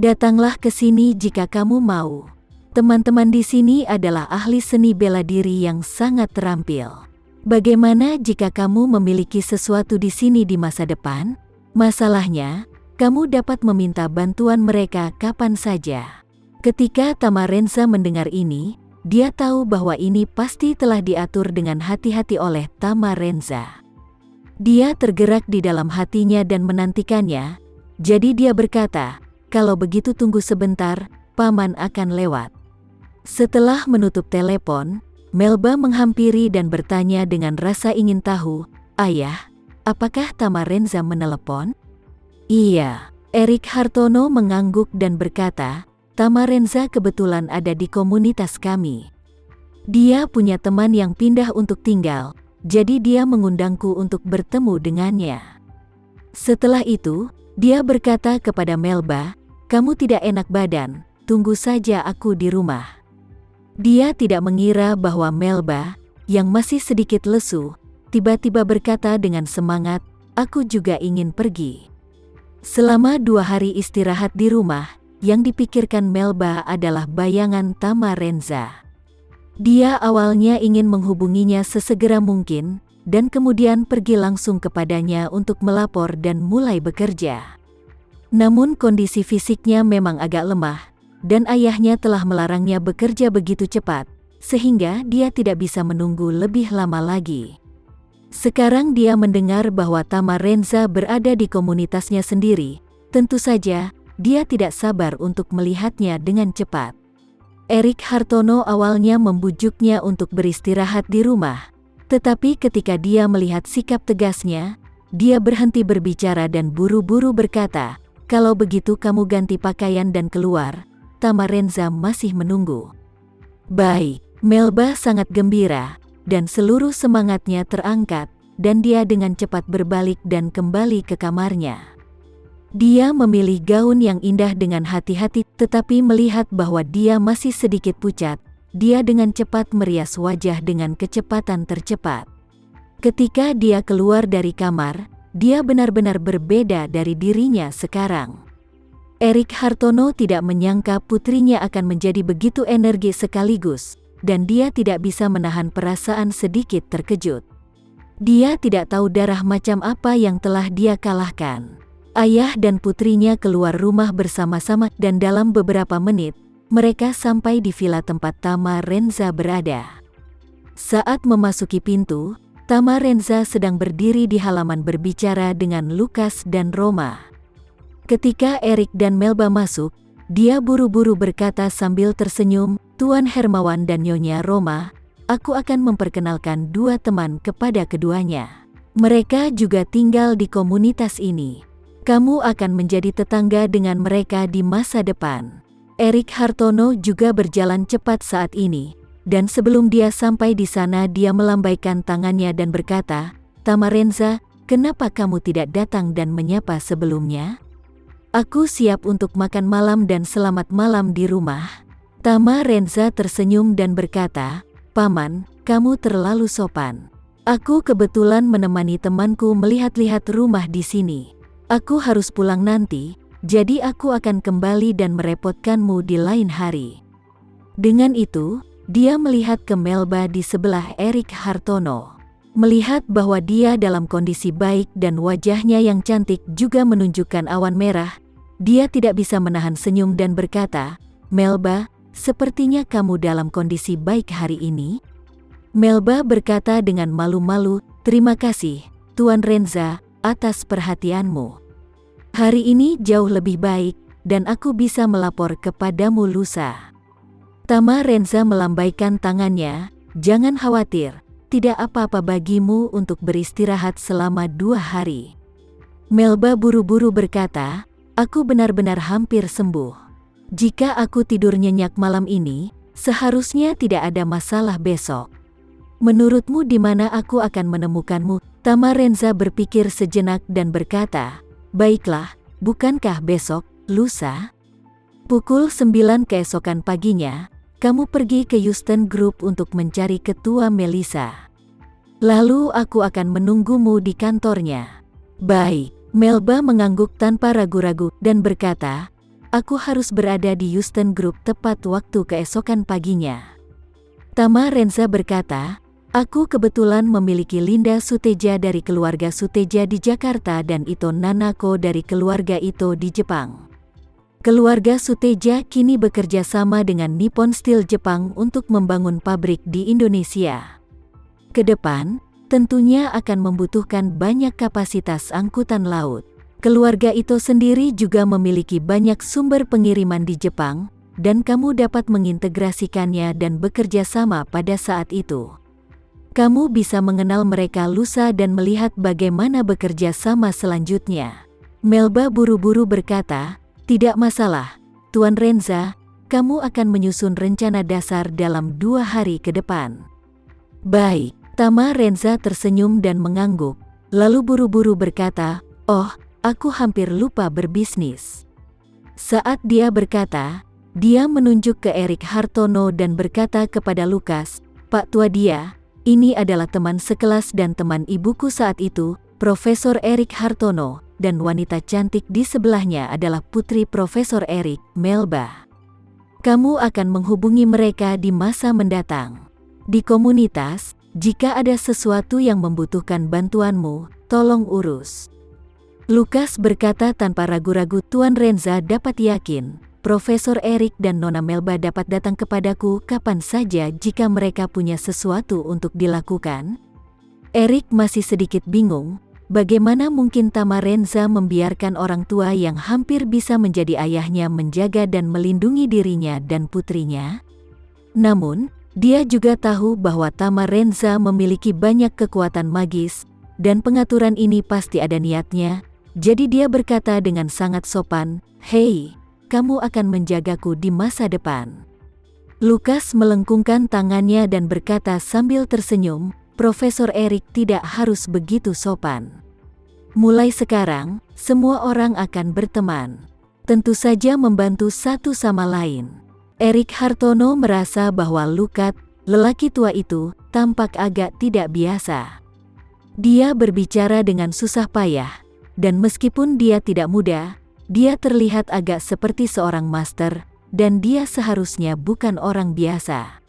Datanglah ke sini jika kamu mau. Teman-teman di sini adalah ahli seni bela diri yang sangat terampil. Bagaimana jika kamu memiliki sesuatu di sini di masa depan? Masalahnya, kamu dapat meminta bantuan mereka kapan saja. Ketika Tamarenza mendengar ini, dia tahu bahwa ini pasti telah diatur dengan hati-hati oleh Tamarenza. Dia tergerak di dalam hatinya dan menantikannya, jadi dia berkata, "Kalau begitu tunggu sebentar, Paman akan lewat." Setelah menutup telepon, Melba menghampiri dan bertanya dengan rasa ingin tahu, "Ayah, apakah Tamarenza menelepon?" "Iya." Erik Hartono mengangguk dan berkata, "Tamarenza kebetulan ada di komunitas kami. Dia punya teman yang pindah untuk tinggal, jadi dia mengundangku untuk bertemu dengannya." Setelah itu, dia berkata kepada Melba, "Kamu tidak enak badan, tunggu saja aku di rumah." Dia tidak mengira bahwa Melba, yang masih sedikit lesu, tiba-tiba berkata dengan semangat, "Aku juga ingin pergi." Selama 2 hari istirahat di rumah, yang dipikirkan Melba adalah bayangan Tamarenza. Dia awalnya ingin menghubunginya sesegera mungkin, dan kemudian pergi langsung kepadanya untuk melapor dan mulai bekerja. Namun kondisi fisiknya memang agak lemah, dan ayahnya telah melarangnya bekerja begitu cepat, sehingga dia tidak bisa menunggu lebih lama lagi. Sekarang dia mendengar bahwa Tamarenza berada di komunitasnya sendiri, tentu saja, dia tidak sabar untuk melihatnya dengan cepat. Erik Hartono awalnya membujuknya untuk beristirahat di rumah, tetapi ketika dia melihat sikap tegasnya, dia berhenti berbicara dan buru-buru berkata, "Kalau begitu kamu ganti pakaian dan keluar, Tamarenza masih menunggu." "Baik." Melba sangat gembira, dan seluruh semangatnya terangkat, dan dia dengan cepat berbalik dan kembali ke kamarnya. Dia memilih gaun yang indah dengan hati-hati, tetapi melihat bahwa dia masih sedikit pucat, dia dengan cepat merias wajah dengan kecepatan tercepat. Ketika dia keluar dari kamar, dia benar-benar berbeda dari dirinya sekarang. Erik Hartono tidak menyangka putrinya akan menjadi begitu energi sekaligus, dan dia tidak bisa menahan perasaan sedikit terkejut. Dia tidak tahu darah macam apa yang telah dia kalahkan. Ayah dan putrinya keluar rumah bersama-sama dan dalam beberapa menit, mereka sampai di villa tempat Tamarenza berada. Saat memasuki pintu, Tamarenza sedang berdiri di halaman berbicara dengan Lukas dan Roma. Ketika Erik dan Melba masuk, dia buru-buru berkata sambil tersenyum, "Tuan Hermawan dan Nyonya Roma, aku akan memperkenalkan 2 teman kepada keduanya. Mereka juga tinggal di komunitas ini. Kamu akan menjadi tetangga dengan mereka di masa depan." Erik Hartono juga berjalan cepat saat ini, dan sebelum dia sampai di sana dia melambaikan tangannya dan berkata, "Tamarenza, kenapa kamu tidak datang dan menyapa sebelumnya? Aku siap untuk makan malam dan selamat malam di rumah." Tamarenza tersenyum dan berkata, "Paman, kamu terlalu sopan. Aku kebetulan menemani temanku melihat-lihat rumah di sini. Aku harus pulang nanti, jadi aku akan kembali dan merepotkanmu di lain hari." Dengan itu, dia melihat ke Melba di sebelah Erik Hartono. Melihat bahwa dia dalam kondisi baik dan wajahnya yang cantik juga menunjukkan awan merah, dia tidak bisa menahan senyum dan berkata, "Melba, sepertinya kamu dalam kondisi baik hari ini?" Melba berkata dengan malu-malu, "Terima kasih, Tuan Renza, atas perhatianmu. Hari ini jauh lebih baik, dan aku bisa melapor kepadamu lusa." Tamarenza melambaikan tangannya, "Jangan khawatir, tidak apa-apa bagimu untuk beristirahat selama 2 hari." Melba buru-buru berkata, "Aku benar-benar hampir sembuh. Jika aku tidur nyenyak malam ini, seharusnya tidak ada masalah besok. Menurutmu di mana aku akan menemukanmu?" Tamarenza berpikir sejenak dan berkata, "Baiklah, bukankah besok, lusa? Pukul 9 keesokan paginya, kamu pergi ke Houston Group untuk mencari ketua Melissa. Lalu aku akan menunggumu di kantornya." "Baik." Melba mengangguk tanpa ragu-ragu dan berkata, Aku harus berada di Houston Group tepat waktu keesokan paginya. Tama Renza berkata, aku kebetulan memiliki Linda Suteja dari keluarga Suteja di Jakarta dan Ito Nanako dari keluarga Ito di Jepang. Keluarga Suteja kini bekerja sama dengan Nippon Steel Jepang untuk membangun pabrik di Indonesia. Ke depan, tentunya akan membutuhkan banyak kapasitas angkutan laut. Keluarga Ito sendiri juga memiliki banyak sumber pengiriman di Jepang, dan kamu dapat mengintegrasikannya dan bekerja sama pada saat itu. Kamu bisa mengenal mereka lusa dan melihat bagaimana bekerja sama selanjutnya. Melba buru-buru berkata, tidak masalah, Tuan Renza, kamu akan menyusun rencana dasar dalam 2 hari ke depan. Baik, Tama Renza tersenyum dan mengangguk, lalu buru-buru berkata, oh, aku hampir lupa berbisnis. Saat dia berkata, dia menunjuk ke Erik Hartono dan berkata kepada Lukas, Pak Tua dia, ini adalah teman sekelas dan teman ibuku saat itu, Profesor Erik Hartono, dan wanita cantik di sebelahnya adalah putri Profesor Erik, Melba. Kamu akan menghubungi mereka di masa mendatang. Di komunitas, jika ada sesuatu yang membutuhkan bantuanmu, tolong urus. Lukas berkata tanpa ragu-ragu, Tuan Renza dapat yakin, Profesor Erik dan Nona Melba dapat datang kepadaku kapan saja jika mereka punya sesuatu untuk dilakukan. Erik masih sedikit bingung, bagaimana mungkin Tama Renza membiarkan orang tua yang hampir bisa menjadi ayahnya menjaga dan melindungi dirinya dan putrinya. Namun, dia juga tahu bahwa Tama Renza memiliki banyak kekuatan magis, dan pengaturan ini pasti ada niatnya. Jadi dia berkata dengan sangat sopan, hei, kamu akan menjagaku di masa depan. Lukas melengkungkan tangannya dan berkata sambil tersenyum, Profesor Erik tidak harus begitu sopan. Mulai sekarang, semua orang akan berteman. Tentu saja membantu satu sama lain. Erik Hartono merasa bahwa Lukas, lelaki tua itu, tampak agak tidak biasa. Dia berbicara dengan susah payah. Dan meskipun dia tidak muda, dia terlihat agak seperti seorang master, dan dia seharusnya bukan orang biasa.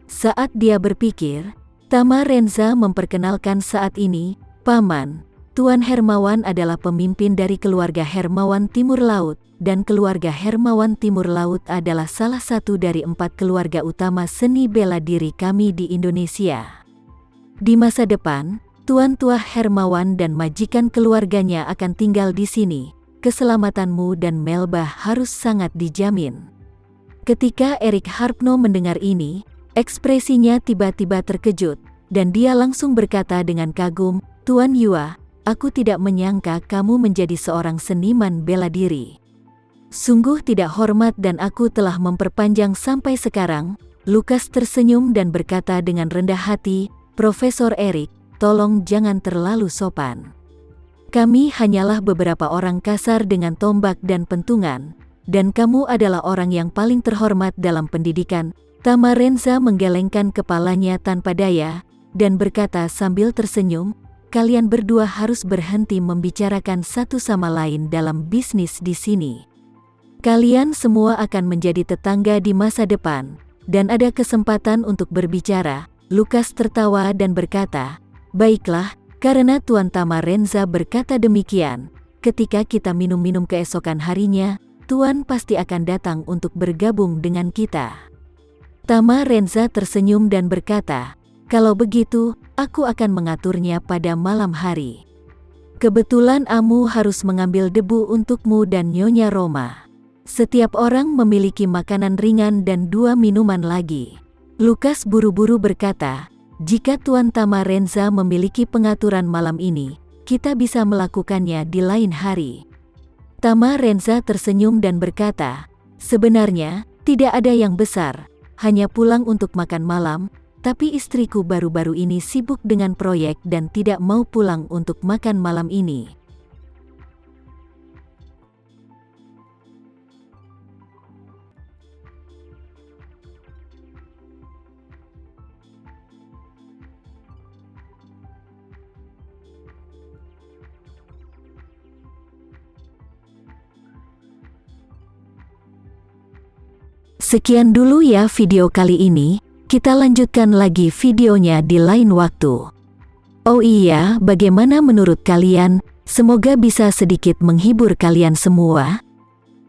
Saat dia berpikir, Tama Renza memperkenalkan saat ini, Paman, Tuan Hermawan adalah pemimpin dari keluarga Hermawan Timur Laut, dan keluarga Hermawan Timur Laut adalah salah satu dari 4 keluarga utama seni bela diri kami di Indonesia. Di masa depan, Tuan Tua Hermawan dan majikan keluarganya akan tinggal di sini. Keselamatanmu dan Melba harus sangat dijamin. Ketika Erik Hartono mendengar ini, ekspresinya tiba-tiba terkejut, dan dia langsung berkata dengan kagum, Tuan Yua, aku tidak menyangka kamu menjadi seorang seniman bela diri. Sungguh tidak hormat dan aku telah memperpanjang sampai sekarang. Lukas tersenyum dan berkata dengan rendah hati, Profesor Erik, tolong jangan terlalu sopan. Kami hanyalah beberapa orang kasar dengan tombak dan pentungan, dan kamu adalah orang yang paling terhormat dalam pendidikan. Tama Renza menggelengkan kepalanya tanpa daya, dan berkata sambil tersenyum, kalian berdua harus berhenti membicarakan satu sama lain dalam bisnis di sini. Kalian semua akan menjadi tetangga di masa depan, dan ada kesempatan untuk berbicara. Lukas tertawa dan berkata, baiklah, karena Tuan Tama Renza berkata demikian, ketika kita minum-minum keesokan harinya, Tuan pasti akan datang untuk bergabung dengan kita. Tama Renza tersenyum dan berkata, kalau begitu, aku akan mengaturnya pada malam hari. Kebetulan Amu harus mengambil debu untukmu dan Nyonya Roma. Setiap orang memiliki makanan ringan dan 2 minuman lagi. Lukas buru-buru berkata, jika Tuan Tama Renza memiliki pengaturan malam ini, kita bisa melakukannya di lain hari. Tama Renza tersenyum dan berkata, sebenarnya, tidak ada yang besar, hanya pulang untuk makan malam, tapi istriku baru-baru ini sibuk dengan proyek dan tidak mau pulang untuk makan malam ini. Sekian dulu ya video kali ini, kita lanjutkan lagi videonya di lain waktu. Oh iya, bagaimana menurut kalian? Semoga bisa sedikit menghibur kalian semua.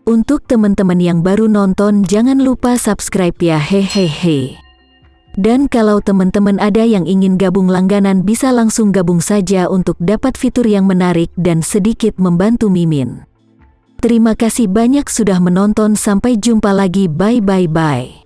Untuk teman-teman yang baru nonton, jangan lupa subscribe ya, hehehe. Dan kalau teman-teman ada yang ingin gabung langganan, bisa langsung gabung saja untuk dapat fitur yang menarik dan sedikit membantu Mimin. Terima kasih banyak sudah menonton, sampai jumpa lagi, bye.